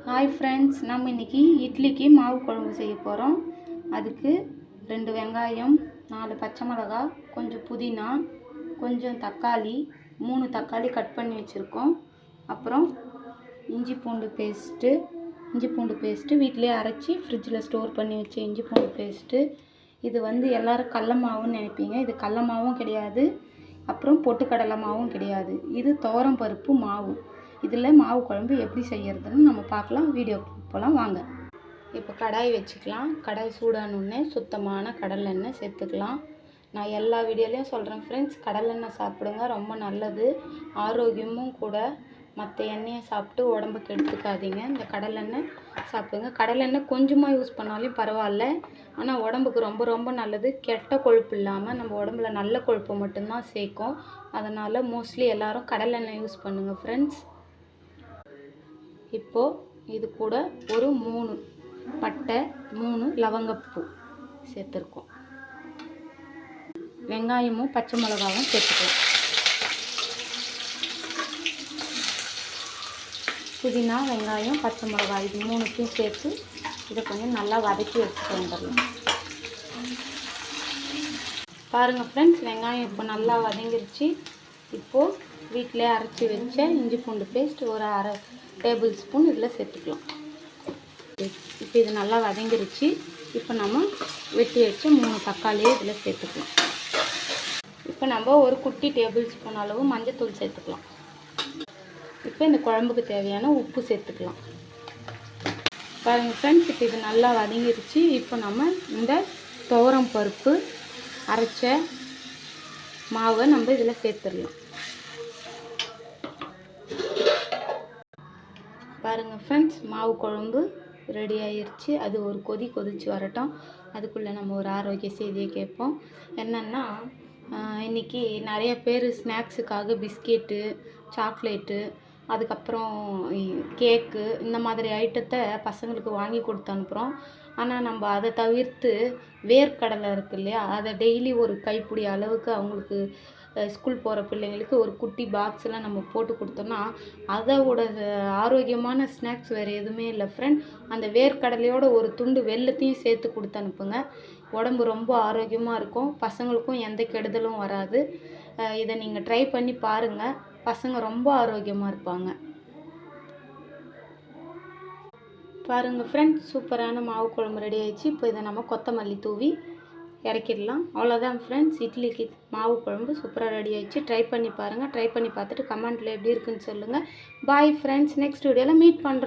Hi friends, நம்ம இன்றைக்கி இட்லிக்கு மாவு குழம்பு செய்ய போகிறோம். அதுக்கு 2 வெங்காயம், 4 பச்சை மிளகா, கொஞ்சம் புதினா, கொஞ்சம் தக்காளி, 3 தக்காளி கட் பண்ணி வச்சுருக்கோம். அப்புறம் இஞ்சி பூண்டு பேஸ்ட்டு வீட்டிலே அரைச்சி ஃப்ரிட்ஜில் ஸ்டோர் பண்ணி வச்ச இஞ்சி பூண்டு பேஸ்ட்டு. இது எல்லோரும் கடல மாவுன்னு நினைப்பீங்க. இது கடல மாவும் கிடையாது, அப்புறம் பொட்டுக்கடலை மாவும் கிடையாது. இது துவரம் பருப்பு மாவு. இதில் மாவு குழம்பு எப்படி செய்கிறதுன்னு நம்ம பார்க்கலாம். வீடியோ போகலாம் வாங்க. இப்போ கடாய் வச்சுக்கலாம். கடாய் சூடானோடனே சுத்தமான கடலெண்ணெய் சேர்த்துக்கலாம். நான் எல்லா வீடியோலையும் சொல்கிறேன் ஃப்ரெண்ட்ஸ், கடலெண்ணெய் சாப்பிடுங்க, ரொம்ப நல்லது, ஆரோக்கியமும் கூட. மற்ற எண்ணெயை சாப்பிட்டு உடம்புக்கு எடுத்துக்காதீங்க, இந்த கடலெண்ணெய் சாப்பிடுங்க. கடலெண்ணெய் கொஞ்சமாக யூஸ் பண்ணாலும் பரவாயில்ல, ஆனால் உடம்புக்கு ரொம்ப ரொம்ப நல்லது. கெட்ட கொழுப்பு இல்லாமல் நம்ம உடம்புல நல்ல கொழுப்பு மட்டும்தான் சேர்க்கும். அதனால் மோஸ்ட்லி எல்லோரும் கடலெண்ணெய் யூஸ் பண்ணுங்கள் ஃப்ரெண்ட்ஸ். இப்போது இது கூட ஒரு 3 பட்டை, 3 லவங்கப்பூ சேர்த்துருக்கோம். வெங்காயமும் பச்சை மிளகாவும் சேர்த்துக்கலாம். புதினா, வெங்காயம், பச்சை மிளகாய் இது 3த்தையும் சேர்த்து இதை கொஞ்சம் நல்லா வதக்கி வச்சுட்டு வந்துடலாம். பாருங்கள் ஃப்ரெண்ட்ஸ், வெங்காயம் இப்போ நல்லா வதங்கிருச்சு. இப்போது வீட்டிலே அரைச்சி வச்ச இஞ்சி பூண்டு பேஸ்ட் ஒரு 1/2 டேபிள் ஸ்பூன் இதில் சேர்த்துக்கலாம். இப்போ இது நல்லா வதங்கிருச்சு. இப்போ நம்ம வெட்டி வச்ச 3 தக்காளியை இதில் சேர்த்துக்கலாம். இப்போ நம்ம ஒரு குட்டி டேபிள் ஸ்பூன் அளவு மஞ்சத்தூள் சேர்த்துக்கலாம். இப்போ இந்த குழம்புக்கு தேவையான உப்பு சேர்த்துக்கலாம். பாருங்கள் ஃப்ரெண்ட்ஸ், இப்போ இது நல்லா வதங்கிருச்சு. இப்போ நம்ம இந்த துவரம் பருப்பு அரைச்ச மாவை நம்ம இதில் சேர்த்துடலாம். பாருங்கள் ஃப்ரெண்ட்ஸ், மாவு குழம்பு ரெடி ஆயிடுச்சு. அது ஒரு கொதிச்சு வரட்டும். அதுக்குள்ளே நம்ம ஒரு ஆரோக்கிய செய்தியை கேட்போம். என்னென்னா, இன்றைக்கி நிறைய பேர் ஸ்நாக்ஸுக்காக பிஸ்கெட்டு, சாக்லேட்டு, அதுக்கப்புறம் கேக்கு இந்த மாதிரி ஐட்டத்தை பசங்களுக்கு வாங்கி கொடுத்து அனுப்புகிறோம். ஆனால் நம்ம அதை தவிர்த்து வேர்க்கடலை இருக்குது இல்லையா, அதை டெய்லி ஒரு கைப்பிடி அளவுக்கு அவங்களுக்கு ஸ்கூல் போகிற பிள்ளைங்களுக்கு ஒரு குட்டி பாக்ஸில் நம்ம போட்டு கொடுத்தோம்னா அதோட ஆரோக்கியமான ஸ்நாக்ஸ் வேறு எதுவுமே இல்லை ஃப்ரெண்ட். அந்த வேர்க்கடலையோட ஒரு துண்டு வெல்லத்தையும் சேர்த்து கொடுத்து அனுப்புங்க. உடம்பு ரொம்ப ஆரோக்கியமாக இருக்கும், பசங்களுக்கும் எந்த கெடுதலும் வராது. இதை நீங்கள் ட்ரை பண்ணி பாருங்கள், பசங்க ரொம்ப ஆரோக்கியமாக இருப்பாங்க. பாருங்கள் ஃப்ரெண்ட்ஸ், சூப்பரான மாவு குழம்பு ரெடி ஆயிடுச்சு. இப்போ இதை நம்ம கொத்தமல்லி தூவி இறக்கிடலாம். அவ்வளோதான் ஃப்ரெண்ட்ஸ், இட்லிக்கு மாவு குழம்பு சூப்பராக ரெடி ஆயிடுச்சு. ட்ரை பண்ணி பாருங்கள். ட்ரை பண்ணி பார்த்துட்டு கமெண்ட்டில் எப்படி இருக்குன்னு சொல்லுங்கள். பாய் ஃப்ரெண்ட்ஸ், நெக்ஸ்ட் வீடியோவில் மீட் பண்ணுறோம்.